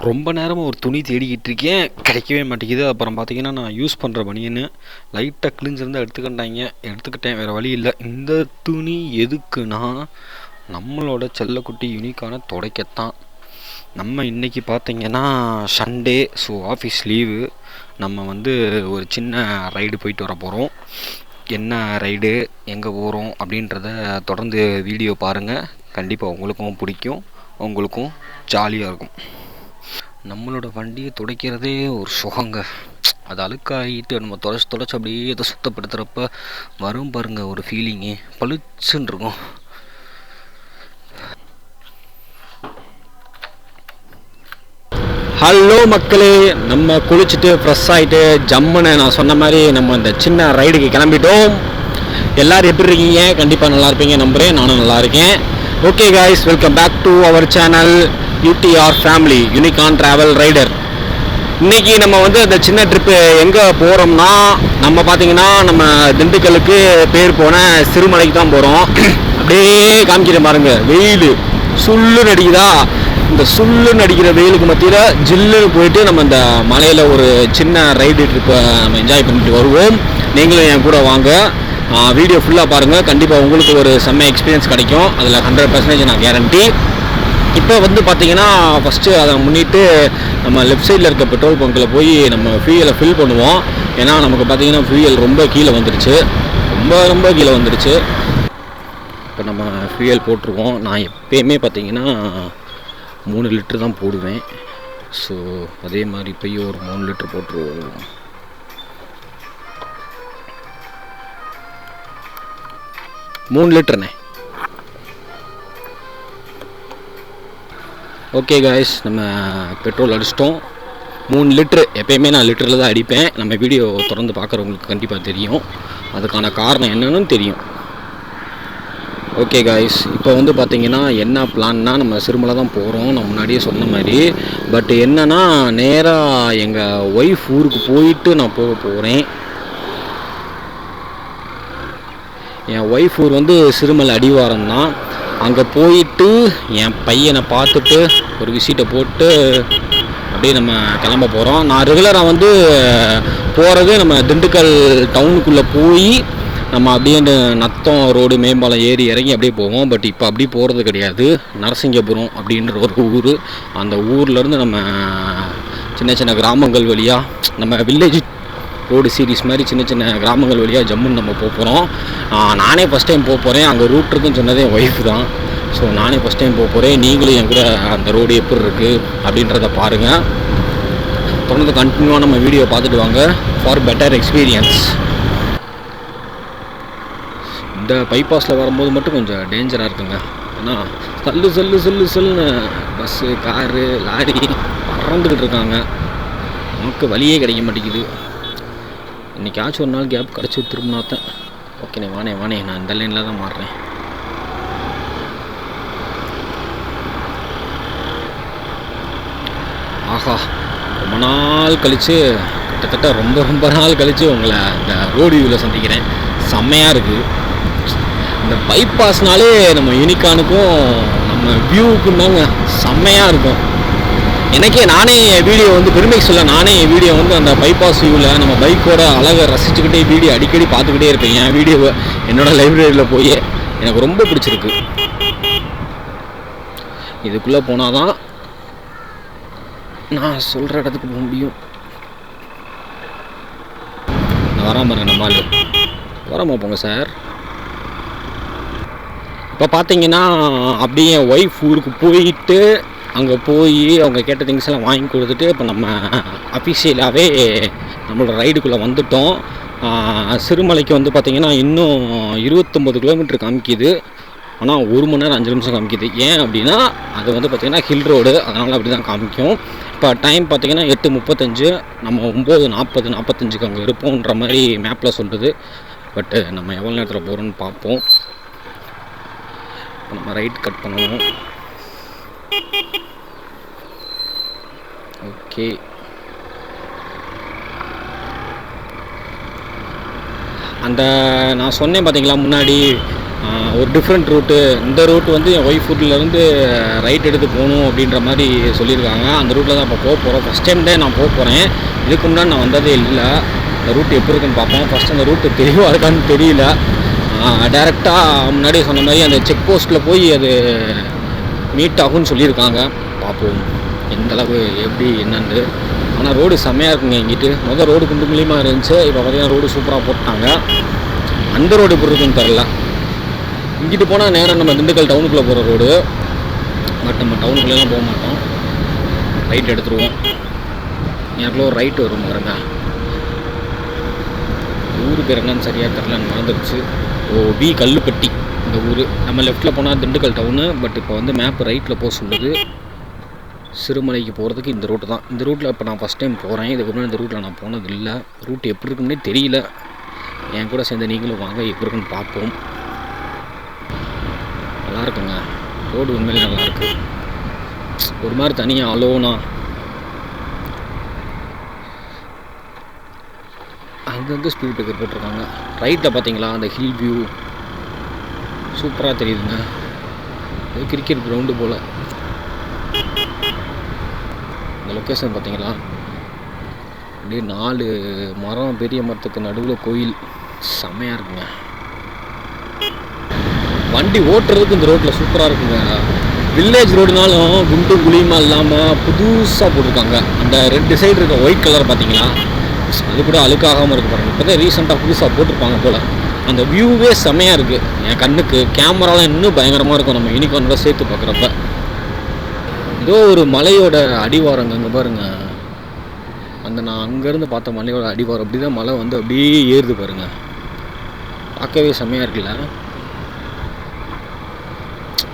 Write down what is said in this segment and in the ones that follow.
ரொம்ப நேரமாக ஒரு துணி தேடிக்கிட்டு இருக்கேன், கிடைக்கவே மாட்டேங்குது. அப்புறம் பார்த்தீங்கன்னா நான் யூஸ் பண்ணுற பனியன்னு லைட்டாக கிழிஞ்சிருந்தால் எடுத்துக்கிட்டேன், வேறு வழி இல்லை. இந்த துணி எதுக்குன்னா நம்மளோட செல்லக்குட்டி யூனிக்கான துடைக்கத்தான். நம்ம இன்றைக்கி பார்த்தீங்கன்னா சண்டே, ஸோ ஆஃபீஸ் லீவு. நம்ம ஒரு சின்ன ரைடு போயிட்டு வர போகிறோம். என்ன ரைடு, எங்கே போகிறோம் அப்படின்றத தொடர்ந்து வீடியோ பாருங்கள். கண்டிப்பாக உங்களுக்கும் பிடிக்கும், உங்களுக்கும் ஜாலியாக இருக்கும். நம்மளோட வண்டியை துடைக்கிறதே ஒரு சுகங்க. அது அழுக்காகிட்டு நம்ம தொலைச்சி அப்படியே இதை சுத்தப்படுத்துகிறப்ப வரும் பாருங்க ஒரு ஃபீலிங்கு, பளிச்சுன்னு இருக்கும். ஹலோ மக்களே, நம்ம குளிச்சுட்டு ஃப்ரெஷ் ஆகிட்டு ஜம்முன்னு நான் சொன்ன மாதிரி நம்ம இந்த சின்ன ரைடுக்கு கிளம்பிட்டோம். எல்லோரும் எப்படி இருக்கீங்க? கண்டிப்பாக நல்லா இருப்பீங்க நம்புகிறேன். நானும் நல்லா இருக்கேன். Okay guys, welcome back to our channel UTR family unicorn travel rider. இன்றைக்கி நம்ம அந்த சின்ன ட்ரிப்பு எங்கே போகிறோம்னா, நம்ம பார்த்திங்கன்னா நம்ம திண்டுக்கலுக்கு பேர் போன சிறுமலைக்கு தான் போகிறோம். அப்படியே காமிக்கிறேன் பாருங்கள், வெயில் சுள்ளுன்னு அடிக்குதா. இந்த சுள்ளுன்னு அடிக்கிற வெயிலுக்கு மத்தியில் ஜில்லுன்னு போயிட்டு நம்ம இந்த மலையில் ஒரு சின்ன ரைடு ட்ரிப்பை நம்ம என்ஜாய் பண்ணிட்டு வருவோம். நீங்களும் என் கூட வாங்க, வீடியோ ஃபுல்லாக பாருங்கள். கண்டிப்பாக உங்களுக்கு ஒரு செம்ம எக்ஸ்பீரியன்ஸ் கிடைக்கும். அதில் 100% நான் கேரண்டி. இப்போ பார்த்தீங்கன்னா ஃபஸ்ட்டு அதை முன்னிட்டு நம்ம லெஃப்ட் சைடில் இருக்க பெட்ரோல் பங்க்கில் போய் நம்ம ஃபியூயலை ஃபில் பண்ணுவோம். ஏன்னா நமக்கு பார்த்திங்கன்னா ஃபியூயல் ரொம்ப கீழே வந்துருச்சு, ரொம்ப கீழே வந்துருச்சு. இப்போ நம்ம ஃபியூயல் போட்டிருக்கோம். நான் எப்போயுமே பார்த்திங்கன்னா 3 லிட்ரு தான் போடுவேன். ஸோ அதே மாதிரி இப்போயும் ஒரு 3 லிட்ரு போட்டுருவோம். மூணு லிட்டருண்ணே. ஓகே காய்ஸ், நம்ம பெட்ரோல் அடிச்சிட்டோம். 3 லிட்ரு. எப்போயுமே நான் லிட்டரில் தான் அடிப்பேன். நம்ம வீடியோ தொடர்ந்து பார்க்குறவங்களுக்கு கண்டிப்பாக தெரியும், அதுக்கான காரணம் என்னன்னு தெரியும். ஓகே காய்ஸ், இப்போ பார்த்திங்கன்னா என்ன பிளான்னா, நம்ம சிறுமலை தான் போகிறோம் நான் முன்னாடியே சொன்ன மாதிரி. பட் என்னென்னா, நேராக எங்கள் ஒய்ஃப் ஊருக்கு போயிட்டு நான் போக போகிறேன். என் ஒய்ஃப் ஊர் சிறுமலை அடிவாரம் தான். அங்கே போயிட்டு என் பையனை பார்த்துட்டு ஒரு விசிட்டை போட்டு அப்படியே நம்ம கிளம்ப போகிறோம். நான் ரெகுலராக போகிறது நம்ம திண்டுக்கல் டவுனுக்குள்ளே போய் நம்ம அப்படியே நத்தம் ரோடு மேம்பாலம் ஏறி இறங்கி அப்படியே போவோம். பட் இப்போ அப்படி போகிறது கிடையாது. நரசிங்கபுரம் அப்படின்ற ஒரு ஊர். அந்த ஊர்லேருந்து நம்ம சின்ன சின்ன கிராமங்கள் வழியாக, நம்ம வில்லேஜ் ரோடு சீரீஸ் மாதிரி சின்ன சின்ன கிராமங்கள் வழியாக ஜம்முன்னு நம்ம போகிறோம். நானே ஃபஸ்ட் டைம் போகிறேன். அங்கே ரூட் இருக்குன்னு சொன்னதே என் ஒய்ஃப் தான். ஸோ நானே ஃபஸ்ட் டைம் போகிறேன். நீங்களும் என் கூட அந்த ரோடு எப்படி இருக்குது அப்படின்றத பாருங்கள். தொடர்ந்து கண்டினியூவாக நம்ம வீடியோ பார்த்துட்டு வாங்க ஃபார் பெட்டர் எக்ஸ்பீரியன்ஸ். இந்த பைபாஸில் வரும்போது மட்டும் கொஞ்சம் டேஞ்சராக இருக்குங்க. ஏன்னா சொல்லுன்னு பஸ்ஸு, காரு, லாரி பறந்துக்கிட்டு இருக்காங்க. நமக்கு வழியே கிடைக்க மாட்டேங்குது. இன்றைக்காச்சும் ஒரு நாள் கேப் கிடச்சி திரும்பினாத்தான். ஓகேண்ணே, வானே நான் இந்த லைனில் தான் மாறுறேன். ஆஹா, ரொம்ப நாள் கழித்து, கிட்டத்தட்ட ரொம்ப நாள் கழித்து உங்களை இந்த ரோடு வியூவில் சந்திக்கிறேன். செம்மையாக இருக்குது. இந்த பைபாஸ்னாலே நம்ம யூனிகானுக்கும் நம்ம வியூவுக்கும் தாங்க செம்மையாக இருக்கும். எனக்கே நானே வீடியோ பெருமைக்கு சொல்ல, நானே வீடியோ அந்த பைபாஸ் வியூவில் நம்ம பைக்கோட அழகை ரசிச்சுக்கிட்டே வீடியோ அடிக்கடி பார்த்துக்கிட்டே இருப்பேன். என் வீடியோவை என்னோடய லைப்ரரியில் போய் எனக்கு ரொம்ப பிடிச்சிருக்கு. இதுக்குள்ளே போனால் தான் நான் சொல்கிற இடத்துக்கு போக முடியும். நான் வராமல் நம்மால் வராமல் போங்க சார். இப்போ பார்த்தீங்கன்னா அப்படியே ஒய்ஃப் ஊருக்கு போயிட்டு அங்கே போய் அவங்க கேட்ட திங்ஸ் எல்லாம் வாங்கி கொடுத்துட்டு இப்போ நம்ம அஃபிஷியலாகவே நம்மளோட ரைடுக்குள்ளே வந்துட்டோம். சிறுமலைக்கு பார்த்திங்கன்னா இன்னும் 29 கிலோமீட்டர் காமிக்குது. ஆனால் 1 மணி நேரம் 5 நிமிஷம் காமிக்குது. ஏன் அப்படின்னா அது பார்த்திங்கன்னா ஹில் ரோடு, அதனால் அப்படி தான் காமிக்கும். இப்போ டைம் பார்த்திங்கன்னா 8:35. நம்ம 9:40-45க்கு அங்கே இருப்போன்ற மாதிரி மேப்பில் சொல்லுது. பட்டு நம்ம எவ்வளோ நேரத்தில் போகிறோன்னு பார்ப்போம். நம்ம ரைட் கட் பண்ணணும். ஓகே, அந்த நான் சொன்னேன் பார்த்தீங்களா முன்னாடி, ஒரு டிஃப்ரெண்ட் ரூட்டு. இந்த ரூட் வந்து என் ஒய்ஃப் ரூட்லேருந்து ரைட் எடுத்து போகணும் அப்படின்ற மாதிரி சொல்லியிருக்காங்க. அந்த ரூட்டில் தான் இப்போ போக போகிறோம். ஃபஸ்ட் டைம் தான் நான் போக போகிறேன். இதுக்கு முன்னாடி நான் வந்ததே இல்லை. இந்த ரூட் எப்படி இருக்குன்னு பார்ப்போம். ஃபஸ்ட் அந்த ரூட்டு தெளிவாக இருக்கான்னு தெரியல. டைரெக்டாக முன்னாடியே சொன்ன மாதிரி அந்த செக் போஸ்ட்டில் போய் அது மீட் ஆகும்னு சொல்லியிருக்காங்க. பார்ப்போம் எந்தளவு எப்படி என்னன்னு. ஆனால் ரோடு செம்மையாக இருக்குங்க. இங்கிட்டு முதல் ரோடு குண்டு குழியமாக இருந்துச்சு. இப்போ பார்த்தீங்கன்னா ரோடு சூப்பராக போட்டாங்க. அந்த ரோடு எப்படி இருக்குன்னு தெரில. இங்கிட்டு போனால் நேராக நம்ம திண்டுக்கல் டவுனுக்குள்ளே போகிற ரோடு. பட் நம்ம டவுனுக்குள்ளேலாம் போக மாட்டோம். ரைட் எடுத்துருவோம். எனக்குள்ள ஒரு ரைட்டு வரும் பாருங்க. ஊர் பேர் என்னன்னு சரியாக தெரில, எனக்கு மறந்துடுச்சு. வி கல்லுப்பட்டி இந்த ஊர். நம்ம லெஃப்ட்டில் போனால் திண்டுக்கல் டவுனு. பட் இப்போ வந்து மேப் ரைட்டில் போக சொல்லுது. சிறுமலைக்கு போகிறதுக்கு இந்த ரூட்டு தான். இந்த ரூட்டில் இப்போ நான் ஃபஸ்ட் டைம் போகிறேன். இதுக்கு முன்னாடி இந்த ரூட்டில் நான் போனது இல்லை. ரூட் எப்படி இருக்குன்னே தெரியல. என் கூட சேர்ந்து நீங்களும் வாங்க, எப்படி இருக்குன்னு பார்ப்போம். நல்லா இருக்குங்க ரோடு, உண்மையிலே நல்லாயிருக்கு. ஒரு மாதிரி தனியாக அலோனா. அங்கங்கே ஸ்பீட் பிரேக்கர் போட்டிருக்காங்க. ரைட்டில் பார்த்தீங்களா அந்த ஹில் வியூ சூப்பராக தெரியுதுங்க. இது கிரிக்கெட் கிரவுண்டு போல். இந்த லொக்கேஷன் பார்த்தீங்களா, அப்படியே 4 மரம், பெரிய மரத்துக்கு நடுவில் கோயில். செம்மையாக இருக்குங்க. வண்டி ஓட்டுறதுக்கு இந்த ரோட்டில் சூப்பராக இருக்குங்க. வில்லேஜ் ரோடுனாலும் குண்டு குழியுமா இல்லாமல் புதுசாக போட்டிருக்காங்க. அந்த 2 சைடு இருக்க ஒயிட் கலர் பார்த்தீங்களா, அது கூட அழுக்காகாமல் இருக்கு பாருங்கள். இப்போ தான் ரீசெண்டாக புதுசாக போட்டிருப்பாங்க போல். அந்த வியூவே செம்மையாக இருக்குது என் கண்ணுக்கு. கேமராலாம் இன்னும் பயங்கரமாக இருக்கும் நம்ம யூனிகார்னோட சேர்த்து பார்க்குறப்ப. ஏதோ ஒரு மலையோட அடிவாரங்க அங்கே பாருங்கள். அந்த நான் அங்கேருந்து பார்த்த மலையோட அடிவாரம் அப்படி தான் மலை வந்து அப்படியே ஏறுது பாருங்கள். பார்க்கவே செம்மையாக இருக்குல்ல.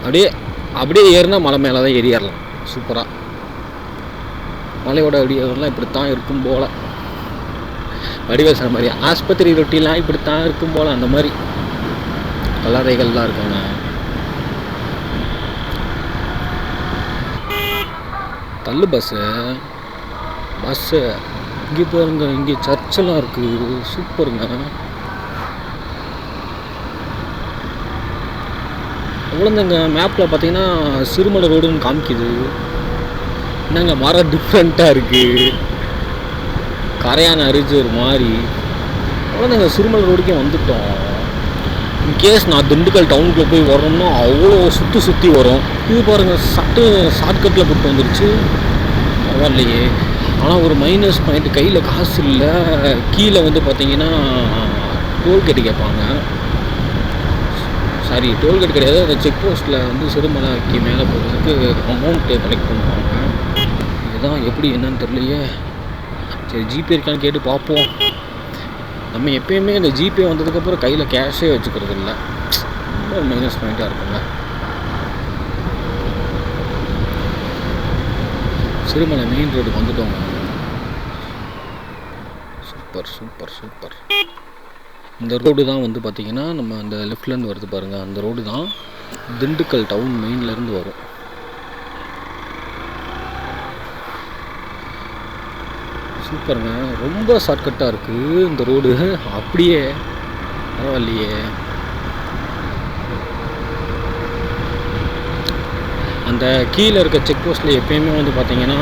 அப்படியே ஏறினா மலை மேலே தான் ஏறிடலாம் சூப்பராக. மலையோட அடிவாரம்லாம் இப்படித்தான் இருக்கும் போல். வடிவேல் சொன்ன மாதிரி ஆஸ்பத்திரி ரொட்டிலாம் இப்படித்தான் இருக்கும் போல் அந்த மாதிரி கல்லறைகள்லாம் இருக்குங்க. தள்ளு பஸ்ஸு இங்கே பாருங்க. இங்கே சர்ச்செல்லாம் இருக்குது. சூப்பருங்க. அவ்வளோதாங்க. மேப்பில் பார்த்தீங்கன்னா சிறுமலை ரோடுன்னு காமிக்குது. என்னங்க மரம் டிஃப்ரெண்ட்டாக இருக்குது. கரையான அரிச்சு ஒரு மாதிரி. அவ்வளோதாங்க சிறுமலை ரோடுக்கே வந்துட்டோம். இன்கேஸ் நான் திண்டுக்கல் டவுனுக்குள்ளே போய் வரணும்னா அவ்வளோ சுற்றி வரும். இது பாருங்கள் ஷார்ட்கட்டில் போட்டு வந்துருச்சு. பரவாயில்லையே. ஆனால் ஒரு மைனஸ் பாயிண்ட், கையில் காசு இல்லை. கீழே வந்து பார்த்தீங்கன்னா டோல்கேட்டு கேட்பாங்க. சாரி, டோல்கேட் கிடையாது. அந்த செக் போஸ்ட்டில் வந்து சிறுமலைக்கு மேலே போகிறதுக்கு அமௌண்ட்டு கலெக்ட் பண்ணுவாங்க. இதுதான் எப்படி என்னன்னு தெரியலையே. சரி, ஜிபே இருக்கான்னு கேட்டு பார்ப்போம். நம்ம எப்பயுமே இந்த ஜிபே வந்ததுக்கப்புறம் கையில் கேஷே வச்சுக்கிறது இல்லை. ரொம்ப மைனஸ் பாயிண்ட்டாக இருக்குங்க. சிறுமலை மெயின் ரோடுக்கு வந்துட்டோங்க. சூப்பர். இந்த ரோடு தான் வந்து பார்த்திங்கன்னா நம்ம அந்த லெஃப்ட்லேருந்து வருது பாருங்கள். அந்த ரோடு தான் திண்டுக்கல் டவுன் மெயின்லேருந்து வரும். சூப்பருங்க. ரொம்ப ஷார்ட்கட்டாக இருக்குது இந்த ரோடு. அப்படியே பரவாயில்லையே. அந்த கீழே இருக்க செக் போஸ்ட்டில் எப்பயுமே வந்து பார்த்திங்கன்னா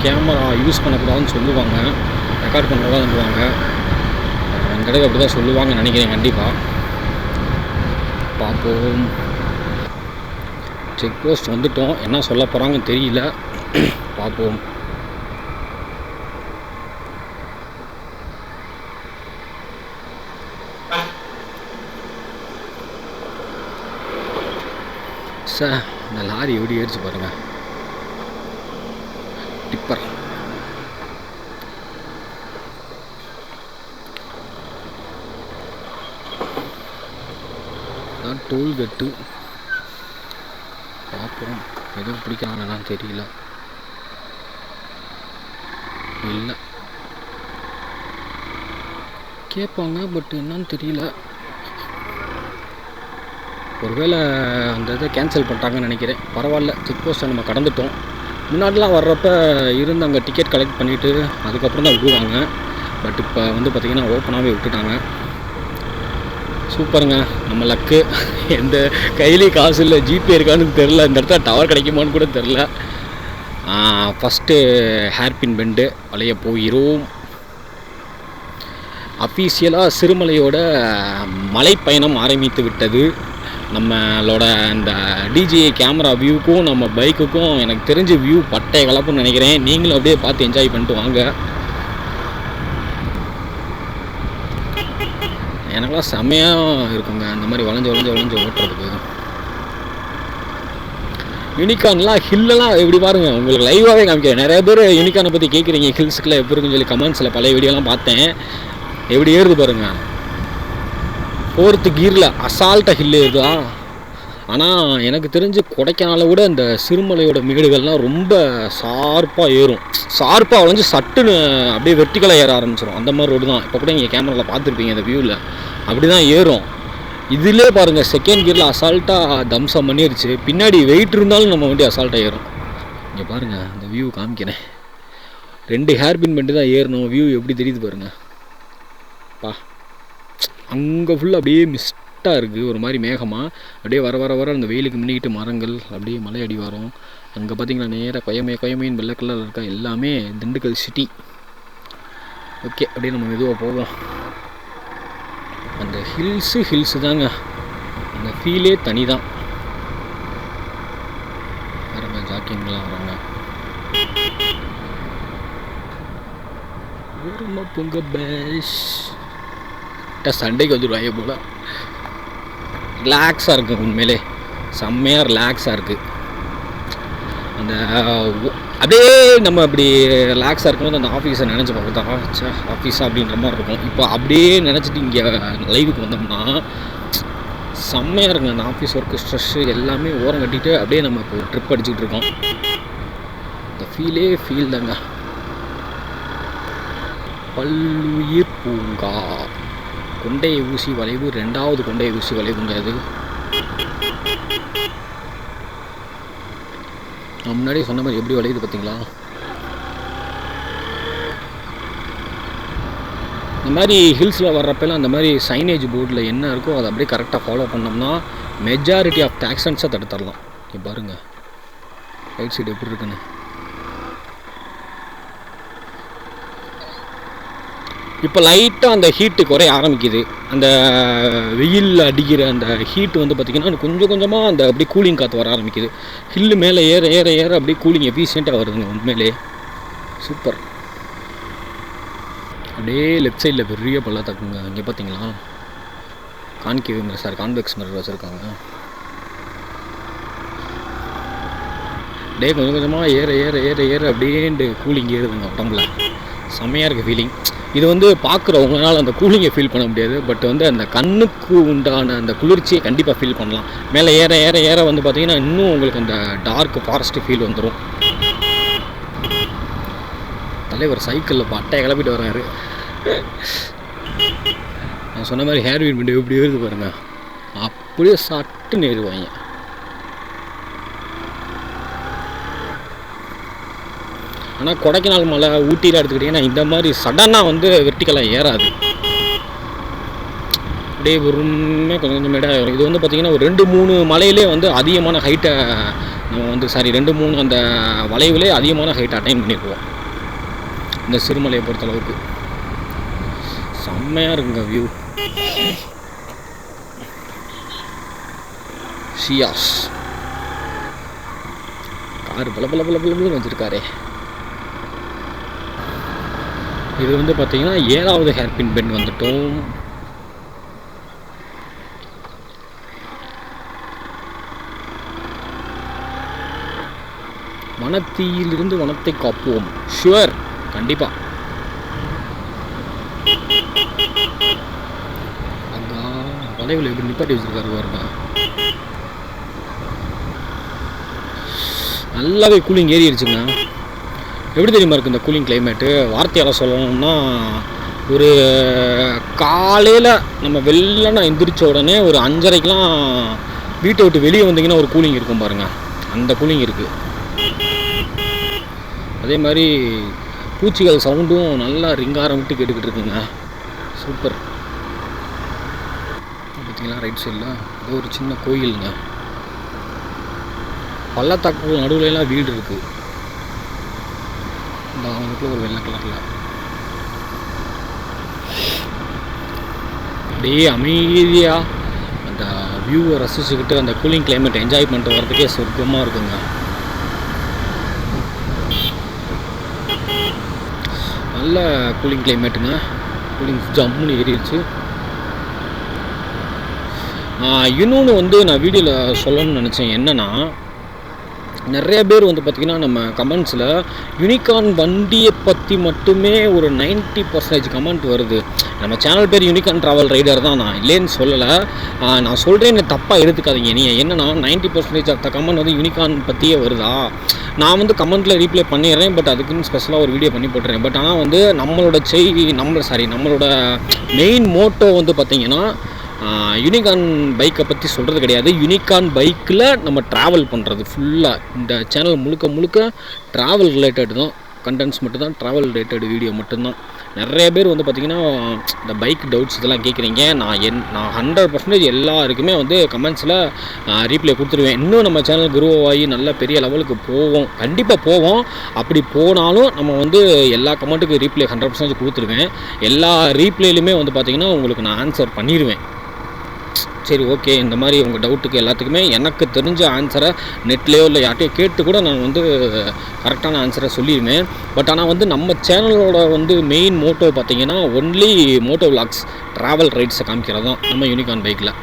கேமரா யூஸ் பண்ணக்கூடாதுன்னு சொல்லுவாங்க, ரெக்கார்ட் பண்ணக்கூடாதுன்னுவாங்க. இந்த தடவை அப்படி தான் சொல்லுவாங்கன்னு நினைக்கிறேன். கண்டிப்பாக பார்ப்போம். செக் போஸ்ட் வந்துட்டோம். என்ன சொல்ல போகிறாங்கன்னு தெரியல. பார்ப்போம். சார், இந்த லாரி எப்படி ஏறிச்சு பாருங்க. டிப்பர். டோல்கேட்டு பார்ப்போம். எதுவும் பிடிக்கிறாங்கன்னா தெரியல. இல்லை கேட்பாங்க, பட் என்னன்னு தெரியல. ஒருவேளை அந்த இதை கேன்சல் பண்ணிட்டாங்கன்னு நினைக்கிறேன். பரவாயில்ல, செக் போஸ்ட்டை நம்ம கடந்துட்டோம். முன்னாடிலாம் வர்றப்ப இருந்து அங்கே டிக்கெட் கலெக்ட் பண்ணிவிட்டு அதுக்கப்புறம் தான் விடுவாங்க. பட் இப்போ வந்து பார்த்திங்கன்னா ஓப்பனாகவே விட்டுட்டாங்க. சூப்பருங்க, நம்ம லக்கு. எந்த கையிலையும் காசு இல்லை, ஜிபே இருக்கான்னு தெரில, இந்த இடத்துல டவர் கிடைக்குமான்னு கூட தெரில. ஃபஸ்ட்டு ஹேர்பின் பெண்டு வளைய போயிரும். அஃபீஷியலாக சிறுமலையோட மலைப்பயணம் ஆரம்பித்து விட்டது. நம்மளோட இந்த டிஜிஏ கேமரா வியூக்கும் நம்ம பைக்குக்கும் எனக்கு தெரிஞ்ச வியூ பட்டைய கலப்புன்னு நினைக்கிறேன். நீங்களும் அப்படியே பார்த்து என்ஜாய் பண்ணிட்டு வாங்க. எனக்கெல்லாம் செம்மையாக இருக்குங்க இந்த மாதிரி வளைஞ்சு ஓட்டுறதுக்கு. யூனிகான்லாம் ஹில்லெல்லாம் எப்படி பாருங்கள், உங்களுக்கு லைவாகவே காமிக்கிறேன். நிறைய பேர் யூனிகானை பற்றி கேட்குறீங்க, ஹில்ஸுக்குலாம் எப்படி இருக்குன்னு சொல்லி கமெண்ட்ஸில் பழைய வீடியோலாம் பார்த்தேன். எப்படி ஏறுது பாருங்கள், 4th கியரில் அசால்ட்டாக ஹில் ஏறுதா. ஆனால் எனக்கு தெரிஞ்சு கொடைக்கானலை விட இந்த சிறுமலையோட மேடுகள்லாம் ரொம்ப ஷார்ப்பாக ஏறும். ஷார்ப்பாக வளைஞ்சு சட்டுன்னு அப்படியே வெர்டிக்கலாக ஏற ஆரம்பிச்சிடும். அந்த மாதிரி ரோடு தான். இப்போ கூட இங்கே கேமராவில் பார்த்துருப்பீங்க இந்த வியூவில், அப்படி தான் ஏறும். இதிலே பாருங்கள், 2nd கியரில் அசால்ட்டாக தம்சம் பண்ணிடுச்சு. பின்னாடி வெயிட் இருந்தாலும் நம்ம வண்டி அசால்ட்டாக ஏறும். இங்கே பாருங்கள், அந்த வியூ காமிக்கிறேன். 2 ஹேர்பின் பண்ணிட்டு தான் ஏறணும். வியூ எப்படி தெரியுது பாருங்கள். பா, அங்கே ஃபுல்லாக அப்படியே மிஸ்ட்டாக இருக்குது, ஒரு மாதிரி மேகமாக. அப்படியே வர அந்த வெயிலுக்கு முன்னிக்கிட்டு மரங்கள் அப்படியே மலை அடி வரும். அங்கே பார்த்தீங்கன்னா நேராக கொயமைன்னு வெள்ளை கலரில் இருக்கா, எல்லாமே திண்டுக்கல் சிட்டி. ஓகே, அப்படியே நம்ம மெதுவாக போவோம். அந்த ஹில்ஸு தாங்க, அந்த ஃபீலே தனி தான். வரங்க ஜாக்கிங்லாம் வராங்க. பொங்க பேஷ் சண்டைக்கு வந்துடுவாங்க போல். ரிலாக்ஸாக இருக்குது, உண்மையிலே செம்மையாக ரிலாக்ஸாக இருக்குது. அந்த அப்படியே நம்ம அப்படி ரிலாக்ஸாக இருக்கும்போது அந்த ஆஃபீஸை நினச்சி பார்த்தா ஆஃபீஸாக அப்படின்ற மாதிரி இருக்கும். இப்போ அப்படியே நினச்சிட்டு இங்கே லைவுக்கு வந்தோம்னா செம்மையாக இருக்குங்க. அந்த ஆஃபீஸ் ஒர்க்கு ஸ்ட்ரெஸ்ஸு எல்லாமே ஓரம் கட்டிட்டு அப்படியே நம்ம இப்போ ட்ரிப் அடிச்சுக்கிட்டு இருக்கோம். இந்த ஃபீல் தாங்க. பல்லுயிர் பூங்கா கொண்டை ஊசி வளைவு, 2வது கொண்டை ஊசி வளைவுங்க அது. நான் முன்னாடியே சொன்ன மாதிரி எப்படி வளையுது பார்த்தீங்களா. இந்த மாதிரி ஹில்ஸில் வர்றப்பெல்லாம் அந்த மாதிரி சைனேஜ் போர்டில் என்ன இருக்கோ அதை அப்படியே கரெக்டாக ஃபாலோ பண்ணோம்னா மெஜாரிட்டி ஆஃப் ஆக்சிடென்ட்ஸை தடுத்துடலாம். இங்கே பாருங்கள் ரைட் சைடு எப்படி இருக்குன்னு. இப்போ லைட்டாக அந்த ஹீட்டு குறைய ஆரம்பிக்குது. அந்த வெயில் அடிக்கிற அந்த ஹீட்டு வந்து பார்த்திங்கன்னா கொஞ்சம் கொஞ்சமாக அந்த அப்படியே கூலிங் காற்று வர ஆரம்பிக்குது. ஹில்லு மேலே ஏற அப்படியே கூலிங் எஃபிஷியண்ட்டாக வருதுங்க. உண்மையிலே சூப்பர். அப்படியே லெஃப்ட் சைடில் பெரிய பள்ளத்தாக்குங்க. இங்கே பார்த்தீங்களா கான்வெக்ஸ் மிரர் வச்சுருக்காங்க. அப்படியே கொஞ்சம் கொஞ்சமாக ஏற அப்படியே கூலிங் ஏறுதுங்க உடம்புல. செம்மையாக இருக்குது ஃபீலிங். இது வந்து பார்க்குறவங்களால அந்த கூலிங்கை ஃபீல் பண்ண முடியாது, பட் வந்து அந்த கண்ணுக்கு உண்டான அந்த குளிர்ச்சியை கண்டிப்பாக ஃபீல் பண்ணலாம். மேலே ஏற வந்து பார்த்திங்கன்னா இன்னும் உங்களுக்கு அந்த டார்க் ஃபாரஸ்ட் ஃபீல் வந்துடும். தலைவர் சைக்கிளில் பட்டையை கிளப்பிட்டு வர்றாரு. நான் சொன்ன மாதிரி ஹேர் வீட் பண்ணி எப்படி ஏறுது பாருங்க, அப்படியே சட்டுன்னு ஏறுவாங்க. ஆனால் கொடைக்கானல் மலை ஊட்டியில் எடுத்துக்கிட்டிங்கன்னா இந்த மாதிரி சடனாக வந்து வெர்டிக்கலாக ஏறாது. அப்படியே பொறுமையாக கொஞ்சம் மேடாக வரும். இது வந்து பார்த்திங்கன்னா ஒரு 2-3 மலையிலே வந்து அதிகமான ஹைட்டை நம்ம வந்து 2-3 அந்த வளைவுலே அதிகமான ஹைட்டை அட்டைன் பண்ணிடுவோம். இந்த சிறுமலையை பொறுத்தளவுக்கு செம்மையாக இருக்குங்க வியூ. ஷியாஸ் கார் பல வச்சுருக்காரே. இது வந்து பார்த்திங்கன்னா 7வது ஹேர்பின் பெண்ட் வந்துட்டோம். வனத்தீயிலிருந்து வனத்தை காப்போம். ஷுவர், கண்டிப்பாக. அங்கே வளைவில் எப்படி நிப்பாட்டி வச்சுருக்காரு பாருங்க. நல்லாவே கூலிங் ஏறிடுச்சுங்க. எப்படி தெரியுமா இருக்குது இந்த கூலிங் கிளைமேட்டு? வார்த்தையால் சொல்லணும்னா ஒரு காலையில் நம்ம வெள்ளனா எந்திரிச்ச உடனே ஒரு 5:30க்கெலாம் வீட்டை விட்டு வெளியே வந்தீங்கன்னா ஒரு கூலிங் இருக்கும் பாருங்கள், அந்த கூலிங் இருக்குது. அதே மாதிரி பூச்சிகள் சவுண்டும் நல்லா ரிங்காரம் விட்டு கேட்டுக்கிட்டு இருக்குங்க. சூப்பர். பார்த்தீங்களா ரைட் சைடில் இது ஒரு சின்ன கோயிலுங்க. பள்ளத்தாக்கு நடுவுலலாம் வீடு இருக்குது. இந்த அவங்களுக்குள்ள ஒரு வெள்ளை கலரில் அப்படியே அமைதியாக அந்த வியூவை ரசிச்சுக்கிட்டு அந்த கூலிங் கிளைமேட் என்ஜாய் பண்ணிட்டு வரதுக்கே சொர்க்கமாக இருக்குங்க. நல்ல கூலிங் கிளைமேட்டுங்க. கூலிங் ஜம்முன்னு ஏறிடுச்சு. இன்னொன்று வந்து நான் வீடியோவில் சொல்லணும்னு நினச்சேன். என்னென்னா நிறைய பேர் வந்து பார்த்திங்கன்னா நம்ம கமெண்ட்ஸில் யூனிகார்ன் வண்டியை பற்றி மட்டுமே ஒரு 90% கமெண்ட் வருது. நம்ம சேனல் பேர் யூனிகார்ன் ட்ராவல் ரைடர் தான், நான் இல்லைன்னு சொல்லலை. நான் சொல்கிறேன்னு தப்பாக எடுத்துக்காதீங்க. நீங்கள் என்னென்னா 90% ஆஃப் த கமெண்ட் வந்து யூனிகார்ன் பற்றியே வருதா. நான் வந்து கமெண்ட்டில் ரீப்ளை பண்ணிடுறேன், பட் அதுக்குன்னு ஸ்பெஷலாக ஒரு வீடியோ பண்ணி போட்டுறேன். பட் ஆனால் வந்து நம்மளோட மெயின் மோட்டோ வந்து பார்த்திங்கன்னா யூனிகார்ன் பைக்கை பற்றி சொல்கிறது கிடையாது. யூனிகார்ன் பைக்கில் நம்ம ட்ராவல் பண்ணுறது ஃபுல்லாக இந்த சேனல் முழுக்க ட்ராவல் ரிலேட்டட் தான். கண்டென்ட்ஸ் மட்டும்தான், ட்ராவல் ரிலேட்டட் வீடியோ மட்டும்தான். நிறைய பேர் வந்து பார்த்திங்கன்னா இந்த பைக் டவுட்ஸ் இதெல்லாம் கேட்குறீங்க. நான் 100% எல்லாருக்குமே வந்து கமெண்ட்ஸில் ரீப்ளை கொடுத்துருவேன். இன்னும் நம்ம சேனல் குரோ ஆகி நல்ல பெரிய லெவலுக்கு போவோம், கண்டிப்பாக போவோம். அப்படி போனாலும் நம்ம வந்து எல்லா கமெண்ட்டுக்கும் ரீப்ளை 100% கொடுத்துருவேன். எல்லா ரீப்ளைலையுமே வந்து பார்த்திங்கன்னா உங்களுக்கு நான் ஆன்சர் பண்ணிடுவேன். சரி, ஓகே, இந்த மாதிரி உங்கள் டவுட்டுக்கு எல்லாத்துக்குமே எனக்கு தெரிஞ்ச ஆன்சரை நெட்லேயோ இல்லை யார்ட்டையோ கேட்டு கூட நான் வந்து கரெக்டான ஆன்சரை சொல்லிடுவேன். பட் ஆனால் வந்து நம்ம சேனலோட வந்து மெயின் மோட்டோ பார்த்திங்கன்னா ஒன்லி மோட்டோ விளாக்ஸ், ட்ராவல் ரைட்ஸை காமிக்கிறது தான் நம்ம யூனிகார்ன் பைக்கில்.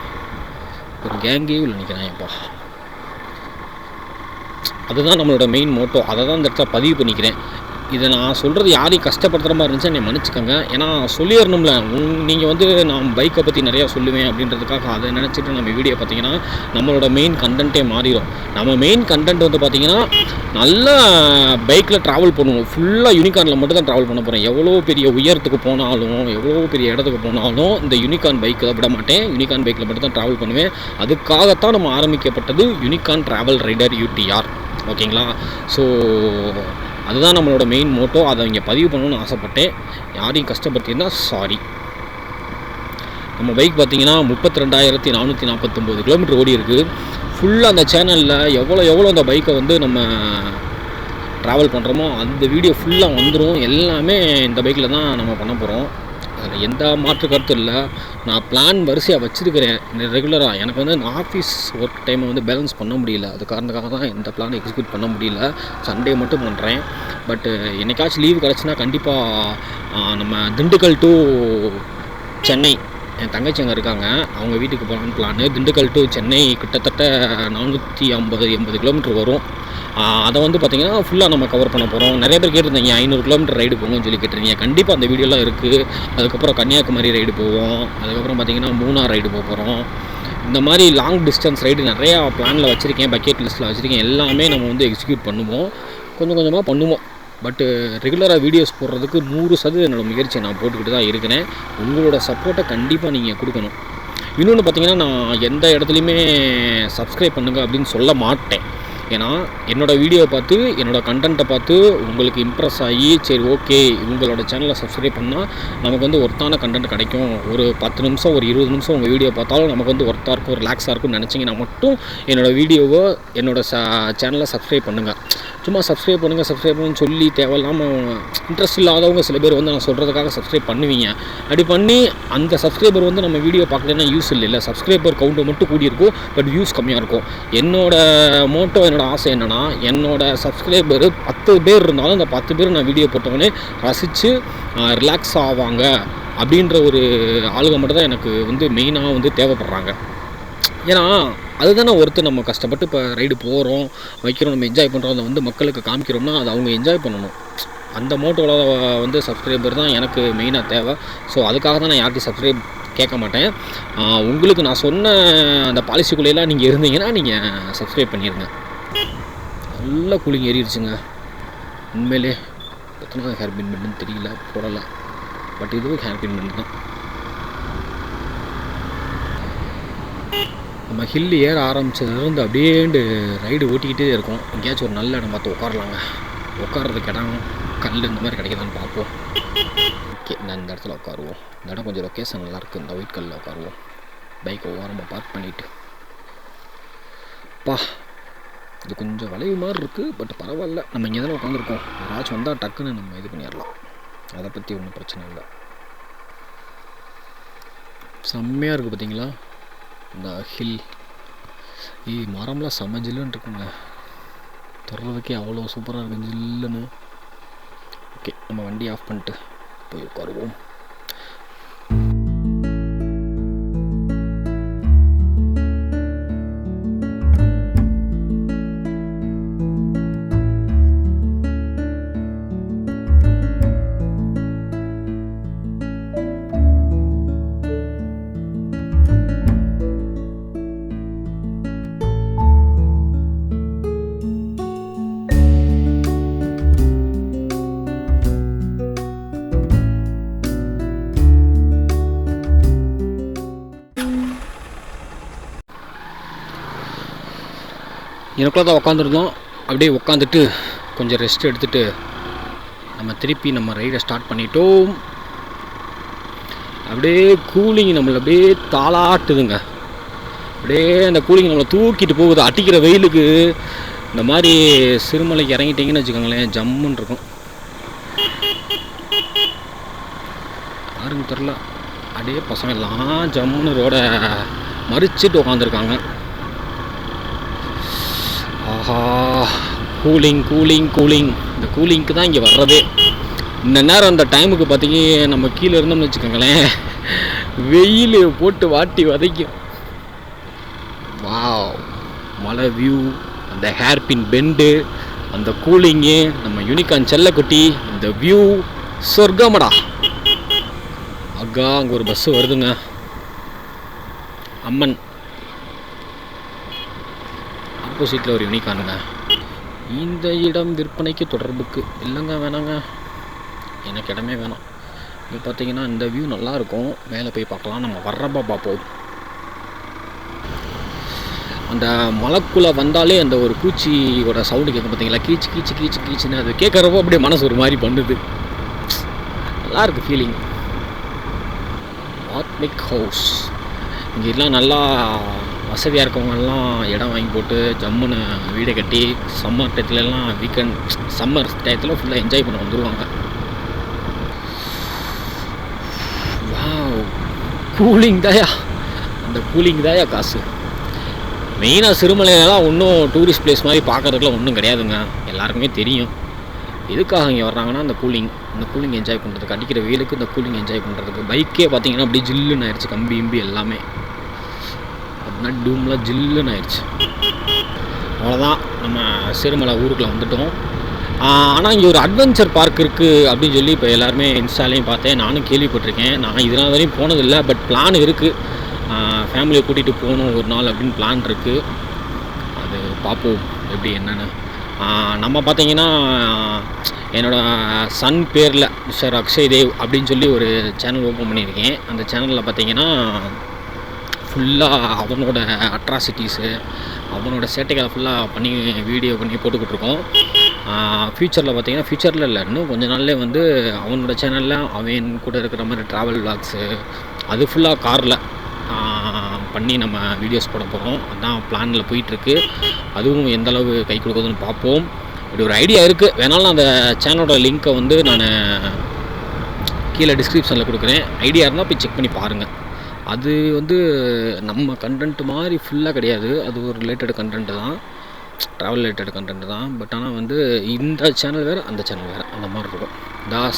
ஒரு கேங்கே இல்லை நினைக்கிறேன்ப்பா. அதுதான் நம்மளோட மெயின் மோட்டோ. அதை தான் இந்த இடத்துல பதிவு பண்ணிக்கிறேன். இதை நான் சொல்கிறது யாரையும் கஷ்டப்படுத்துகிற மாதிரி இருந்துச்சு என்னை மன்னிச்சுக்கோங்க. ஏன்னா சொல்லிடணும்ல, நீங்கள் வந்து நான் பைக்கை பற்றி நிறையா சொல்லுவேன் அப்படின்றதுக்காக அதை நினச்சிட்டு நம்ம வீடியோ பார்த்திங்கன்னா நம்மளோட மெயின் கண்டென்ட்டே மாறிடும். நம்ம மெயின் கண்டென்ட் வந்து பார்த்திங்கன்னா நல்லா பைக்கில் ட்ராவல் பண்ணுவோம். ஃபுல்லாக யூனிகார்னில் மட்டும் தான் ட்ராவல் பண்ண போகிறேன். எவ்வளோ பெரிய உயரத்துக்கு போனாலும் எவ்வளோ பெரிய இடத்துக்கு போனாலும் இந்த யூனிகார்ன் பைக்கில் விட மாட்டேன். யூனிகார்ன் பைக்கில் மட்டும் தான் ட்ராவல் பண்ணுவேன். அதுக்காகத்தான் நம்ம ஆரம்பிக்கப்பட்டது யூனிகார்ன் ட்ராவல் ரைடர் UTR. ஓகேங்களா? ஸோ அதுதான் நம்மளோட மெயின் மோட்டோ. அதை இங்கே பதிவு பண்ணணும்னு ஆசைப்பட்டேன். யாரையும் கஷ்டப்படுத்தியிருந்தால் சாரி. நம்ம பைக் பார்த்திங்கன்னா 32,449 கிலோமீட்டர் ஓடி இருக்குது. ஃபுல்லாக அந்த சேனலில் எவ்வளோ அந்த பைக்கை வந்து நம்ம ட்ராவல் பண்ணுறோமோ அந்த வீடியோ ஃபுல்லாக வந்துடும். எல்லாமே இந்த பைக்கில் தான் நம்ம பண்ண போகிறோம். அதில் எந்த மாற்று கருத்து இல்லை. நான் பிளான் வரிசையாக வச்சுருக்கிறேன் ரெகுலராக. எனக்கு வந்து ஆஃபீஸ் ஒர்க் டைமை வந்து பேலன்ஸ் பண்ண முடியல. அது காரணத்துக்காக தான் இந்த பிளானை எக்ஸிக்யூட் பண்ண முடியல. சண்டே மட்டும் பண்ணுறேன். பட்டு என்னைக்காச்சும் லீவு கிடச்சுன்னா கண்டிப்பாக நம்ம திண்டுக்கல் டு சென்னை, என் தங்கச்சி அங்கே இருக்காங்க, அவங்க வீட்டுக்கு போகலான்னு பிளான். திண்டுக்கல் டு சென்னை கிட்டத்தட்ட 450-80 கிலோமீட்டர் வரும். அதை வந்து பார்த்திங்கன்னா ஃபுல்லாக நம்ம கவர் பண்ண போகிறோம். நிறைய பேர் கேட்டிருந்தீங்க 500 கிலோமீட்டர் ரைடு போகணும்னு சொல்லி கேட்டிருந்தீங்க. கண்டிப்பாக அந்த வீடியோலாம் இருக்குது. அதுக்கப்புறம் கன்னியாகுமரி ரைடு போவோம். அதுக்கப்புறம் பார்த்திங்கன்னா மூணார் ரைடு போக போகிறோம். இந்த மாதிரி லாங் டிஸ்டன்ஸ் ரைடு நிறையா பிளானில் வச்சுருக்கேன், பக்கெட் லிஸ்ட்டில் வச்சுருக்கேன். எல்லாமே நம்ம வந்து எக்ஸிக்யூட் பண்ணுவோம், கொஞ்சம் கொஞ்சமாக பண்ணுவோம். பட்டு ரெகுலராக வீடியோஸ் போடுறதுக்கு 100% என்னோடய முயற்சியை நான் போட்டுக்கிட்டு தான் இருக்கிறேன். உங்களோட சப்போர்ட்டை கண்டிப்பாக நீங்கள் கொடுக்கணும். இன்னொன்று பார்த்திங்கன்னா நான் எந்த இடத்துலையுமே சப்ஸ்கிரைப் பண்ணுங்கள் அப்படின்னு சொல்ல மாட்டேன். ஏன்னா என்னோடய வீடியோவை பார்த்து என்னோடய கண்டென்ட்டை பார்த்து உங்களுக்கு இம்ப்ரெஸ் ஆகி சரி ஓகே உங்களோட சேனலை சப்ஸ்கிரைப் பண்ணால் நமக்கு வந்து ஒர்த்தான கண்டென்ட் கிடைக்கும், ஒரு 10 நிமிஷம் ஒரு 20 நிமிஷம் உங்கள் வீடியோ பார்த்தாலும் நமக்கு வந்து ஒர்த்தாக இருக்கும், ரிலாக்ஸாக இருக்கும்னு நினச்சிங்கன்னா மட்டும் என்னோடய வீடியோவை என்னோடய சேனலை சப்ஸ்கிரைப் பண்ணுங்கள். சும்மா சப்ஸ்கிரைப் பண்ணுன்னு சொல்லி தேவையில்லாமல் இன்ட்ரெஸ்ட் இல்லாதவங்க சில பேர் வந்து நான் சொல்கிறதுக்காக சப்ஸ்கிரைப் பண்ணுவீங்க. அப்படி பண்ணி அந்த சப்ஸ்கிரைபர் வந்து நம்ம வீடியோ பார்க்கலன்னா யூஸ் இல்லை. சப்ஸ்கிரைபர் கவுண்ட்டு மட்டும் கூடியிருக்கும், பட் வியூஸ் கம்மியாக இருக்கும். என்னோடய மோட்டோ, என்னோடய ஆசை என்னென்னா என்னோடய சப்ஸ்கிரைபர் 10 பேர் இருந்தாலும் அந்த 10 பேர் நான் வீடியோ போட்டவொடனே ரசித்து ரிலாக்ஸ் ஆவாங்க அப்படின்ற ஒரு ஆளுங்க மட்டும் தான் எனக்கு வந்து மெயினாக வந்து தேவைப்படுறாங்க. ஏன்னா அதுதானே ஒருத்தர் நம்ம கஷ்டப்பட்டு இப்போ ரைடு போகிறோம் வைக்கிறோம், நம்ம என்ஜாய் பண்ணுறோம், அதை வந்து மக்களுக்கு காமிக்கிறோம்னா அதை அவங்க என்ஜாய் பண்ணணும். அந்த மோட்டோவில் வந்து சப்ஸ்கிரைபர் தான் எனக்கு மெயினாக தேவை. ஸோ அதுக்காக தான் நான் யார்கிட்டையும் சப்ஸ்கிரைப் கேட்க மாட்டேன். உங்களுக்கு நான் சொன்ன அந்த பாலிசிக்குள்ளேலாம் நீங்கள் இருந்தீங்கன்னா நீங்கள் சப்ஸ்கிரைப் பண்ணிடுங்க. நல்லா கூலிங் ஏறிடுச்சுங்க. உண்மையிலே எத்தனை ஹேர்பின் பண்ணுன்னு தெரியல, போடலை. பட் இதுவும் ஹேர்பின் பண்ணு தான். நம்ம ஹில் ஏற ஆரம்பிச்சதுலேருந்து அப்படியேண்டு ரைடு ஓட்டிக்கிட்டே இருக்கோம். எங்கேயாச்சும் ஒரு நல்ல இடம் பார்த்து உட்காரலாங்க. உட்காரதுக்கு இடம் கல் இந்த மாதிரி கிடைக்குதான்னு பார்ப்போம். ஓகே, நான் இந்த இடத்துல உட்காருவோம். இந்த இடம் கொஞ்சம் லொக்கேஷன் நல்லாயிருக்கு. இந்த ஒயிட் கல்லில் உட்காருவோம். பைக்கை ஓரமாக பார்க் பண்ணிவிட்டு பா இது கொஞ்சம் வளைவு மாதிரி இருக்குது. பட் பரவாயில்ல, நம்ம இங்கே தான் உட்காந்துருக்கோம். யாராச்சும் வந்தால் டக்குன்னு நம்ம இது பண்ணிடலாம். அதை பற்றி ஒன்றும் பிரச்சனை இல்லை. செம்மையாக இருக்குது பார்த்தீங்களா இந்த ஹில். மரம்லாம் செம்ம ஜில்லுன்னு இருக்குங்க. தொடர்றதுக்கே அவ்வளோ சூப்பராக இருக்குது ஜில்லுன்னு. ஓகே, நம்ம வண்டி ஆஃப் பண்ணிட்டு போய் உட்காருவோம். எனக்குள்ள தான் உட்காந்துருந்தோம். அப்படியே உட்காந்துட்டு கொஞ்சம் ரெஸ்ட் எடுத்துகிட்டு நம்ம திருப்பி நம்ம ரைடை ஸ்டார்ட் பண்ணிட்டோம். அப்படியே கூலிங் நம்மளை அப்படியே தாளாட்டுதுங்க. அப்படியே அந்த கூலிங் நம்மளை தூக்கிட்டு போகுது. அடிக்கிற வெயிலுக்கு இந்த மாதிரி சிறுமலைக்கு இறங்கிட்டிங்கன்னு வச்சுக்கோங்களேன், ஜம்முன்னு இருக்கும். யாருன்னு தெரில, அப்படியே பசங்க எல்லாம் ஜம்முன்னு ரோடை மறிச்சிட்டு உட்காந்துருக்காங்க. ஆஹா, கூலிங் கூலிங் கூலிங். இந்த கூலிங்க்கு தான் இங்கே வர்றதே. இந்த நேரம் அந்த டைமுக்கு பார்த்தீங்க நம்ம கீழே இருந்தோம்னு வச்சுக்கோங்களேன், வெயில் போட்டு வாட்டி வதைக்கும். வாவ், மலை வியூ, அந்த ஹேர்பின் பெண்டு, அந்த கூலிங்கு, நம்ம யூனிகார்ன் செல்லக்குட்டி, இந்த வியூ சொர்க்கமடா. அக்கா அங்கே ஒரு பஸ்ஸு வருதுங்க. அம்மன் ஆப்போசிட்டில் ஒரு யூனிகார்னுங்க. இந்த இடம் விற்பனைக்கு தொடர்புக்கு இல்லைங்க, வேணாங்க, எனக்கு இடமே வேணாம். இங்கே பார்த்தீங்கன்னா இந்த வியூ நல்லாயிருக்கும். மேலே போய் பார்க்கலாம். நம்ம வர்றப்பா பார்ப்போம். அந்த மலைக்குள்ளே வந்தாலே அந்த ஒரு பூச்சியோட சவுண்டு கேட்கும் பார்த்தீங்களா, கீச்சு கீச்சு கீச்சு கீச்சுன்னு. அது கேட்குறப்போ அப்படியே மனசு ஒரு மாதிரி பண்ணுது. நல்லாயிருக்கு ஃபீலிங். ஆத்மிக் ஹவுஸ். இங்கெல்லாம் நல்லா வசதியாக இருக்கவங்கெல்லாம் இடம் வாங்கி போட்டு ஜம்முன்னு வீடை கட்டி சம்மர் டயத்துலலாம் வீக்கெண்ட் சம்மர் டயத்தில் ஃபுல்லாக என்ஜாய் பண்ண வந்துடுவாங்க. வாவ், கூலிங் தாயா, அந்த கூலிங் தாயா காசு. மெயினாக சிறுமலையிலலாம் ஒன்றும் டூரிஸ்ட் பிளேஸ் மாதிரி பார்க்குறதுக்குலாம் ஒன்றும் கிடையாதுங்க. எல்லாருக்குமே தெரியும். எதுக்காக இங்கே வர்றாங்கன்னா அந்த கூலிங் என்ஜாய் பண்ணுறதுக்கு, அடிக்கிற வெயிலுக்கு இந்த கூலிங் என்ஜாய் பண்ணுறதுக்கு. பைக்கே பார்த்தீங்கன்னா அப்படியே ஜில்லுன்னு ஆயிடுச்சு. கம்பி இம்பி எல்லாமே அப்படின்னா டூம்லாம் ஜில்லுன்னு ஆயிடுச்சு. அவ்வளோதான், நம்ம சிறுமலை ஊருக்குள்ளே வந்துட்டோம். ஆனால் இங்கே ஒரு அட்வென்ச்சர் பார்க் இருக்குது அப்படின்னு சொல்லி இப்போ எல்லாருமே இன்ஸ்டாலையும் பார்த்தேன், நானும் கேள்விப்பட்டிருக்கேன். நான் இதனால் வரையும் போனதில்லை, பட் பிளான் இருக்குது. ஃபேமிலியை கூட்டிகிட்டு போகணும் ஒரு நாள் அப்படின்னு பிளான் இருக்குது. அது பார்ப்போம் எப்படி என்னென்னு. நம்ம பார்த்தீங்கன்னா என்னோடய சன் பேரில் மிஸ்டர் அக்ஷய் தேவ் அப்படின்னு சொல்லி ஒரு சேனல் ஓப்பன் பண்ணியிருக்கேன். அந்த சேனலில் பார்த்தீங்கன்னா ஃபுல்லாக அவனோட அட்ராசிட்டிஸு, அவனோட சேட்டைகளை ஃபுல்லாக பண்ணி வீடியோ பண்ணி போட்டுக்கிட்டுருக்கோம். ஃப்யூச்சரில் பார்த்தீங்கன்னா, ஃப்யூச்சரில் இல்லை, இன்னும் கொஞ்ச நாள்லேயே வந்து அவனோட சேனலில் அவன் கூட இருக்கிற மாதிரி ட்ராவல் விளாக்ஸு அது ஃபுல்லாக காரில் பண்ணி நம்ம வீடியோஸ் போட போகிறோம். அதுதான் பிளானில் போயிட்டுருக்கு. அதுவும் எந்தளவு கை கொடுக்குதுன்னு பார்ப்போம். இப்படி ஒரு ஐடியா இருக்குது. வேணாலும் அந்த சேனலோட லிங்க்கை வந்து நான் கீழே டிஸ்கிரிப்ஷனில் கொடுக்குறேன். ஐடியா இருந்தால் போய் செக் பண்ணி பாருங்கள். அது வந்து நம்ம கண்டென்ட் மாதிரி ஃபுல்லாக கிடையாது. அது ஒரு ரிலேட்டட் கண்டென்ட்டு தான், ட்ராவல் ரிலேட்டட் கண்டென்ட் தான். பட் ஆனால் வந்து இந்த சேனல் வேறு, அந்த சேனல் வேறு, அந்த மாதிரி இருக்கும்.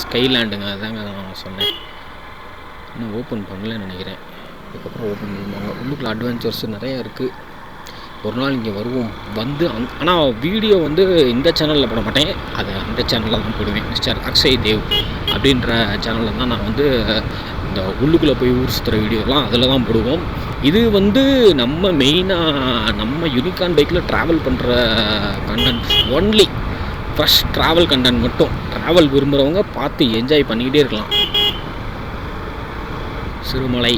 ஸ்கைலேண்டுங்க, அதாங்க நான் சொன்னேன். இன்னும் ஓப்பன் பண்ணலன்னு நினைக்கிறேன். அதுக்கப்புறம் ஓப்பன் பண்ணுவாங்க. உள்ளுக்குள்ள அட்வென்ச்சர்ஸ் நிறையா இருக்குது. ஒரு நாள் இங்கே வருவோம் வந்து. ஆனால் வீடியோ வந்து இந்த சேனலில் போட மாட்டேன், அது அந்த சேனலில் தான் போடுவேன். மிஸ்டர் அக்ஷய் தேவ் அப்படின்ற சேனலில் தான் நான் வந்து இந்த உள்ளுக்குள்ளே போய் ஊர் சுற்றுற வீடியோலாம் அதில் தான் போடுவோம். இது வந்து நம்ம மெயினாக நம்ம யூனிகார்ன் பைக்கில் ட்ராவல் பண்ணுற content only. Fresh travel content மட்டும். ட்ராவல் விரும்புகிறவங்க பார்த்து என்ஜாய் பண்ணிக்கிட்டே இருக்கலாம். சிறுமலை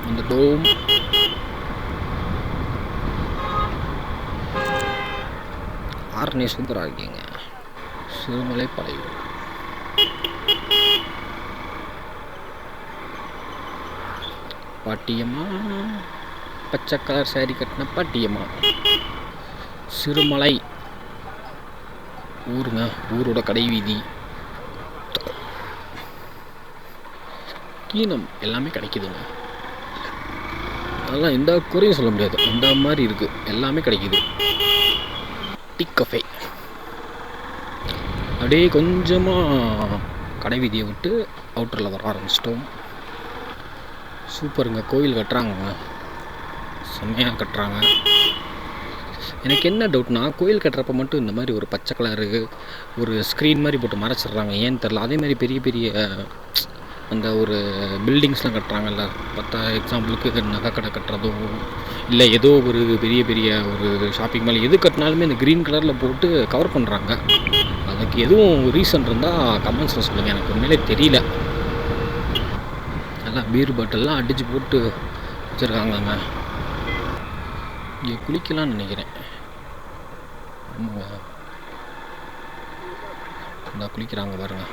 அந்த டோம் ஆர்னே சூப்பராக இருக்கீங்க. சிறுமலை படையூர். பாட்டியம்மா, பச்சை கலர் சாரி கட்டின பாட்டியம்மா. சிறுமலை ஊருங்க, ஊரோட கடை வீதி. கீனம் எல்லாமே கிடைக்குதுங்க. அதெல்லாம் எந்த குறையும் சொல்ல முடியாது, அந்த மாதிரி இருக்குது, எல்லாமே கிடைக்குது. டீ கஃபே அப்படியே கொஞ்சமாக கடை வீதியை விட்டு அவுட்டரில் வர ஆரம்பிச்சிட்டோம். சூப்பருங்க, கோவில் கட்டுறாங்கங்க, செம்மையாக கட்டுறாங்க. எனக்கு என்ன டவுட்னா, கோயில் கட்டுறப்ப மட்டும் இந்த மாதிரி ஒரு பச்சை கலரு ஒரு ஸ்க்ரீன் மாதிரி போட்டு மறைச்சிட்றாங்க, ஏன்னு தெரில. அதே மாதிரி பெரிய பெரிய அந்த ஒரு பில்டிங்ஸ்லாம் கட்டுறாங்கல்ல, பார்த்தா எக்ஸாம்பிளுக்கு நகை கடை கட்டுறதோ இல்லை ஏதோ ஒரு பெரிய பெரிய ஒரு ஷாப்பிங் மால் எது கட்டினாலுமே இந்த க்ரீன் கலரில் போட்டு கவர் பண்ணுறாங்க. அதுக்கு எதுவும் ரீசன் இருந்தால் கமெண்ட்ஸில் சொல்லுங்கள், எனக்கு உண்மையிலே தெரியல. எல்லாம் பீர் பாட்டில்லாம் அடித்து போட்டு வச்சுருக்காங்கங்க. இங்கே குளிக்கலாம்னு நினைக்கிறேன். ஆமாங்க, இந்த குளிக்கிறாங்க பாருங்க,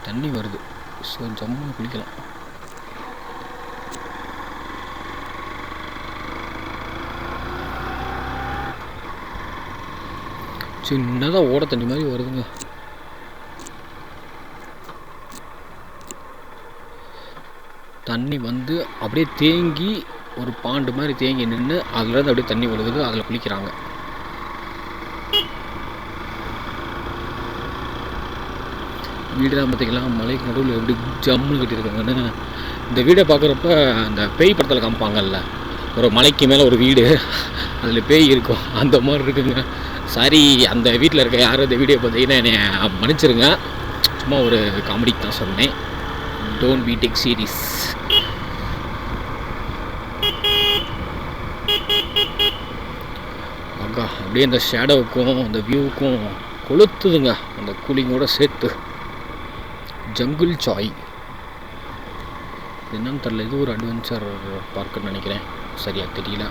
தண்ணி வருது. ஸோ ஜம்முன்னு குளிக்கலாம். சின்னதாக ஓட தண்ணி மாதிரி வருதுங்க. தண்ணி வந்து அப்படியே தேங்கி ஒரு பாண்டு மாதிரி தேங்கி நின்று அதுலேருந்து அப்படியே தண்ணி விழுகுது, அதில் குளிக்கிறாங்க. வீடெல்லாம் பார்த்திங்கன்னா மலைக்கு நடுவில் எப்படி ஜம்முன்னு கட்டியிருக்காங்கன்னு. இந்த வீடை பார்க்குறப்ப அந்த பேய் படத்தில் காமிப்பாங்கல்ல, ஒரு மலைக்கு மேலே ஒரு வீடு, அதில் பேய் இருக்கும், அந்த மாதிரி இருக்குங்க. சாரி, அந்த வீட்டில் இருக்க யாரும் இந்த வீடியோ பார்த்தீங்கன்னா என்னை மன்னிச்சிருங்க, சும்மா ஒரு காமெடிக்கு தான் சொன்னேன். Don't be take serious. அக்கா அப்படியே அந்த ஷேடோவுக்கும் அந்த வியூவுக்கும் கொளுத்துதுங்க, அந்த கூலிங்கோட சேர்த்து. ஜங்குள் சாய் என்னன்னு தெரில, இது ஒரு அட்வென்ச்சர் பார்க்குன்னு நினைக்கிறேன், சரியாக தெரியல.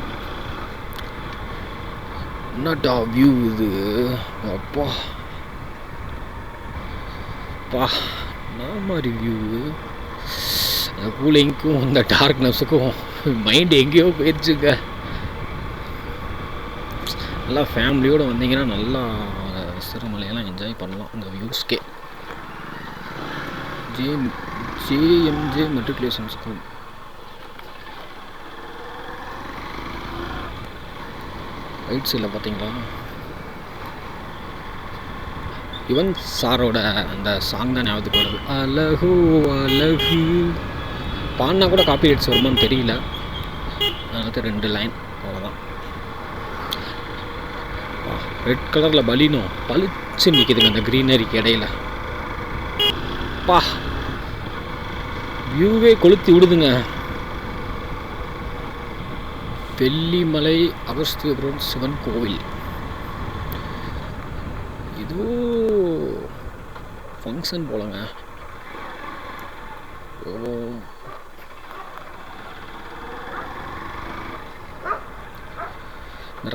என்னடா வியூ இது, அப்பா பா, நான் மாதிரி வியூ. அந்த கூலிங்க்கும் அந்த டார்க்னஸுக்கும் மைண்டு எங்கேயோ போயிடுச்சுங்க. நல்லா ஃபேமிலியோடு வந்தீங்கன்னா நல்லா சிறுமலையெல்லாம் என்ஜாய் பண்ணலாம் அந்த வியூஸ்க்கே. JMJ matriculation school. ரைட் சைடில் பார்த்தீங்களா, யுவன் சாரோட அந்த சாங் தான் ஞாபகத்துக்கு வருது. அழகு அழகு பாடினா கூட காப்பி ரைட்ஸ் வருமானு தெரியல, அதனால 2 லைன் அவ்வளோதான். ரெட் கலரில் பலீனும் பளிச்சு நிற்கிதுங்க அந்த க்ரீனரிக்கு இடையில. பா, வியூவே கொளுத்தி விடுதுங்க. வெள்ளிமலை அகஸ்தியபுரம் சிவன் கோவில். ஏதோ ஃபங்க்ஷன் போலங்க. ஓ,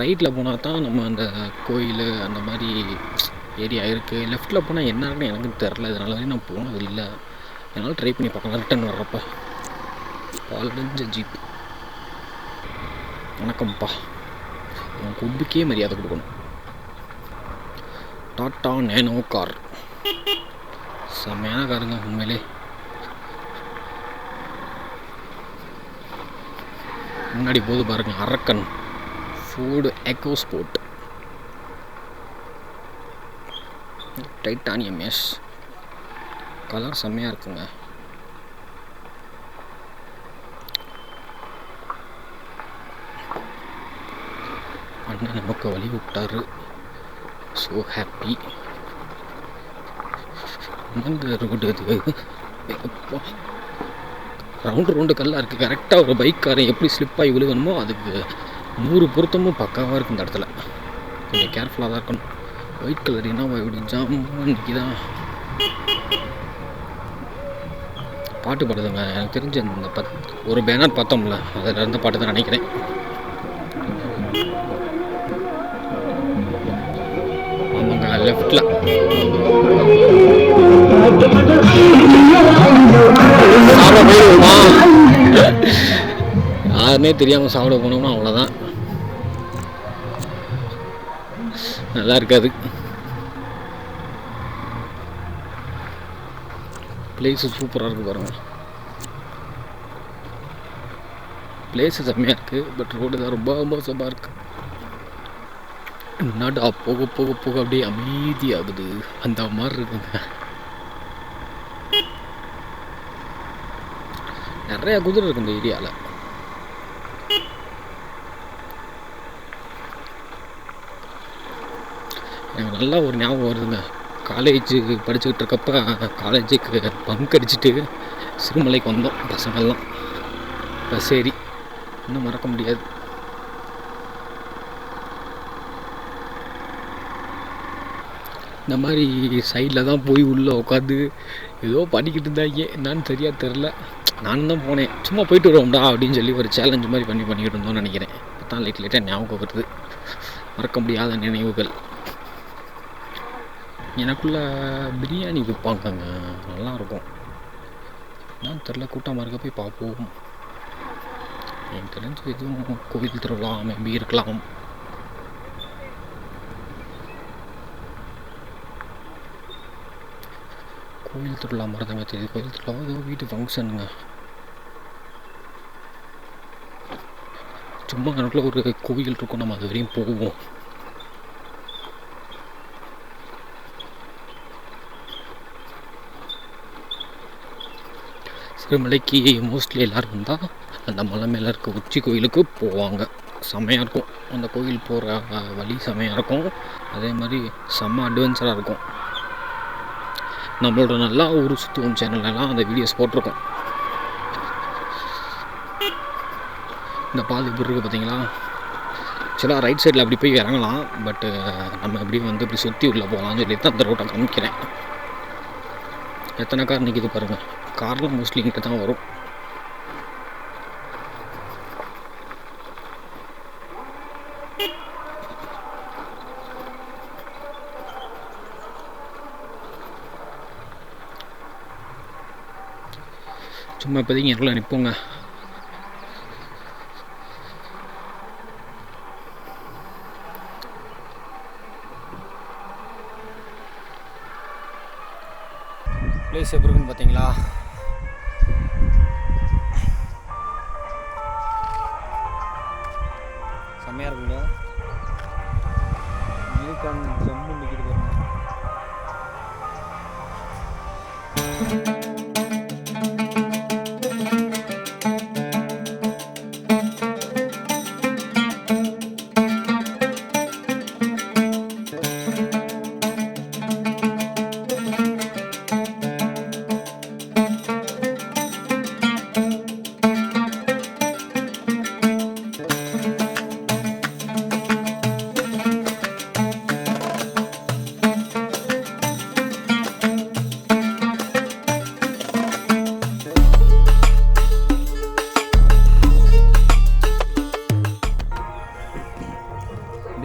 ரைட்டில் போனால் தான் நம்ம அந்த கோயில் அந்த மாதிரி ஏரியா இருக்குது. லெஃப்ட்டில் போனால் என்ன இருக்குன்னு எனக்கு தெரில, இதனால தான் நான் போனது இல்லை. அதனால் ட்ரை பண்ணி பார்க்கலாம் ரிட்டன் வர்றப்ப. பாலடைஞ்ச ஜீப். வணக்கம்ப்பா, உன் குப்புக்கே மரியாதை கொடுக்கணும். டாட்டா நேனோ கார், செம்மையான காருங்க உண்மையிலே. முன்னாடி போது பாருங்க, அரக்கன் Ford EcoSport titanium S. Colour செம்மையாக இருக்குங்க. அண்ணன் நமக்கு வழி விட்டாரு, ஸோ ஹாப்பி. என்னங்க ரோடு அது, ரவுண்டு கல்லாக இருக்குது. கரெக்டாக ஒரு பைக்காரன் எப்படி ஸ்லிப்பாகி விழுகணுமோ அதுக்கு 100 பொருத்தமும் பக்காவாக இருக்குது இந்த இடத்துல. கொஞ்சம் கேர்ஃபுல்லாக தான் இருக்கணும். ஒயிட் கலர் என்ன இப்படி ஜாம் இன்னைக்கு தான் பாட்டு பாடுதுங்க. எனக்கு தெரிஞ்ச இந்த ஒரு பேனர் பார்த்தோம்ல, அதில் இருந்த பாட்டு தான் நினைக்கிறேன். ஆமாங்க, லெஃப்டில். சாப்பிட போயிடுவோமா? யாருன்னே தெரியாமல் சாப்பிட போனோம்னா அவ்வளோதான், நல்லா இருக்காது. பிளேஸு சூப்பராக இருக்குது பாருங்கள். பிளேஸு செம்மையாக இருக்குது. பட் ரோடு தான் ரொம்ப மோசமாக இருக்குது. என்னடா போக போக போக அப்படியே அமைதியாகுது அந்த மாதிரி இருக்குங்க. நிறையா குதிரை இருக்குது இந்த ஏரியாவில். எனக்கு நல்லா ஒரு ஞாபகம் வருதுங்க. காலேஜு படிச்சுக்கிட்டு இருக்கப்ப காலேஜுக்கு பங்க் அடிச்சுட்டு சிறுமலைக்கு வந்தோம் பசங்கள்லாம். பஸ் ஏறி இன்னும் மறக்க முடியாது. இந்த மாதிரி சைடில் தான் போய் உள்ளே உட்காந்து ஏதோ பண்ணிக்கிட்டு இருந்தாங்க, என்னான்னு சரியாக தெரில. நானும் தான் போனேன், சும்மா போயிட்டு வருவோம்டா அப்படின்னு சொல்லி ஒரு சேலஞ்சு மாதிரி பண்ணிக்கிட்டு இருந்தோம்னு நினைக்கிறேன். இப்போ தான் லைட்டாக ஞாபகம் வருது, மறக்க முடியாத நினைவுகள். எனக்குள்ள பிரியாணி விற்பாங்கங்க, நல்லாயிருக்கும். நான் தெரில, கூட்டமாக இருக்க போய் பார்ப்போம். எனக்கு தெரிஞ்சு எதுவும் கோவில் திருவிழா மேபி இருக்கலாம். கோவில் திருவிழா மாதிரி தாங்க தெரியுது. கோவில் திருவிழா ஏதோ வீட்டு ஃபங்க்ஷனுங்க. சும்மா எனக்குள்ள ஒரு கோவில் இருக்கும், நம்ம அது வரையும் போவோம். சிறுமலைக்கு மோஸ்ட்லி எல்லோரும் வந்தால் அந்த மலை மேலே இருக்க உச்சி கோயிலுக்கு போவாங்க. செம்மையாக இருக்கும் அந்த கோயில் போகிற வழி, செம்மையாக இருக்கும். அதே மாதிரி செம்ம அட்வென்ச்சராக இருக்கும். நம்மளோட நல்லா ஊர் சுற்றுவோம் சேனல்லாம் அந்த வீடியோஸ் போட்டிருக்கோம். இந்த பாதை எப்படி இருக்குது பார்த்தீங்களா? ஆக்சுவலாக ரைட் சைடில் அப்படி போய் இறங்கலாம், பட்டு நம்ம எப்படி வந்து இப்படி சுற்றி உள்ளே போகலான்னு சொல்லி தான் அந்த ரோட்டை காமிக்கிறேன். எத்தனை கார் நிற்கிது பாருங்கள். கார்லாம் மோஸ்ட்லி இங்கிட்ட தான் வரும். சும்மா இப்போதைக்கு எனக்குள்ள நிற்போங்க. பிளேஸ் எப்படி இருக்குன்னு பார்த்தீங்களா? செம்மையாக இருக்குங்க. நீக்கான் ஜம்மு நிற்கிது பாருங்க.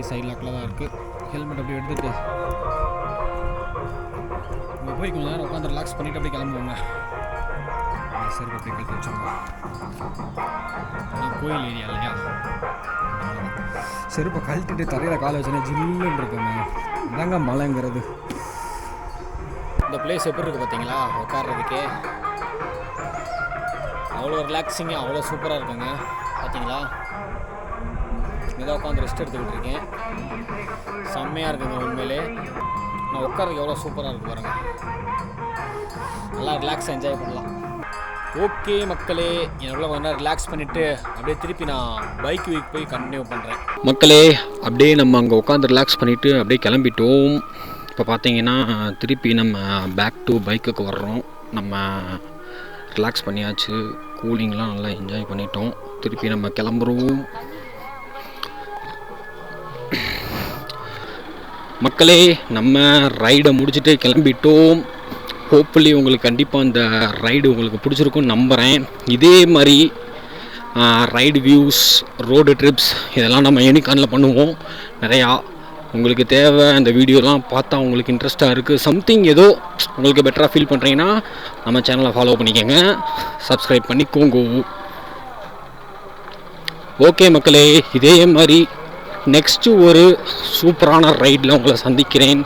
சைட் லாக்கில் தான் இருக்குது. ஹெல்மெட் அப்படியே எடுத்துகிட்டு இங்கே போய் கொஞ்சம் நேரம் உட்காந்து ரிலாக்ஸ் பண்ணிவிட்டு அப்படியே கிளம்புவோங்க. செருப்பு அப்படியே கழட்டி வச்சோங்க. கோயில் ஏரியா இல்லையா, செருப்பை கழட்டிட்டு தரையில் காலை வச்சோன்னா ஜில்லுன்னு இருக்குங்க. இதாங்க மலைங்கிறது. இந்த பிளேஸ் எப்படி இருக்குது பார்த்தீங்களா? உட்கார்றதுக்கே அவ்வளோ ரிலாக்ஸிங்காக அவ்வளோ சூப்பராக இருக்குங்க. பார்த்தீங்களா, இங்கே உட்காந்து ரெஸ்ட் எடுத்துக்கிட்டு இருக்கேன். செம்மையாக இருக்குங்க உண்மையிலே. நான் உட்காரதுக்கு எவ்வளோ சூப்பராக இருக்குது பாருங்கள். நல்லா ரிலாக்ஸாக என்ஜாய் பண்ணலாம். ஓகே மக்களே, எனக்குள்ள கொஞ்ச நேரம் ரிலாக்ஸ் பண்ணிவிட்டு அப்படியே திருப்பி நான் பைக் வீக் போய் கண்டினியூ பண்ணுறேன். மக்களே, அப்படியே நம்ம அங்கே உட்காந்து ரிலாக்ஸ் பண்ணிவிட்டு அப்படியே கிளம்பிட்டோம். இப்போ பார்த்தீங்கன்னா திருப்பி நம்ம பேக் டு பைக்குக்கு வர்றோம். நம்ம ரிலாக்ஸ் பண்ணியாச்சு, கூலிங்லாம் நல்லா என்ஜாய் பண்ணிட்டோம். திருப்பி நம்ம கிளம்புறோம். மக்களே, நம்ம ரைடை முடிச்சுட்டு கிளம்பிட்டோம். ஹோப்ஃபுல்லி உங்களுக்கு கண்டிப்பாக இந்த ரைடு உங்களுக்கு பிடிச்சிருக்குன்னு நம்புகிறேன். இதே மாதிரி ரைடு வியூஸ், ரோடு ட்ரிப்ஸ் இதெல்லாம் நம்ம யூனிகார்னில் பண்ணுவோம் நிறையா. உங்களுக்கு தேவை அந்த வீடியோலாம் பார்த்தா உங்களுக்கு இன்ட்ரெஸ்ட்டாக இருக்குது, சம்திங் ஏதோ உங்களுக்கு பெட்டராக ஃபீல் பண்ணுறீங்கன்னா நம்ம சேனலை ஃபாலோ பண்ணிக்கோங்க, சப்ஸ்கிரைப் பண்ணிக்கோங்க. ஓகே மக்களே, இதே மாதிரி நெக்ஸ்ட்டு ஒரு சூப்பரான ரைடில் உங்களை சந்திக்கிறேன்.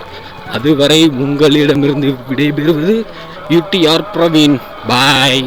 அதுவரை உங்களிடமிருந்து விடைபெறுவது UTR பிரவீன். பாய்.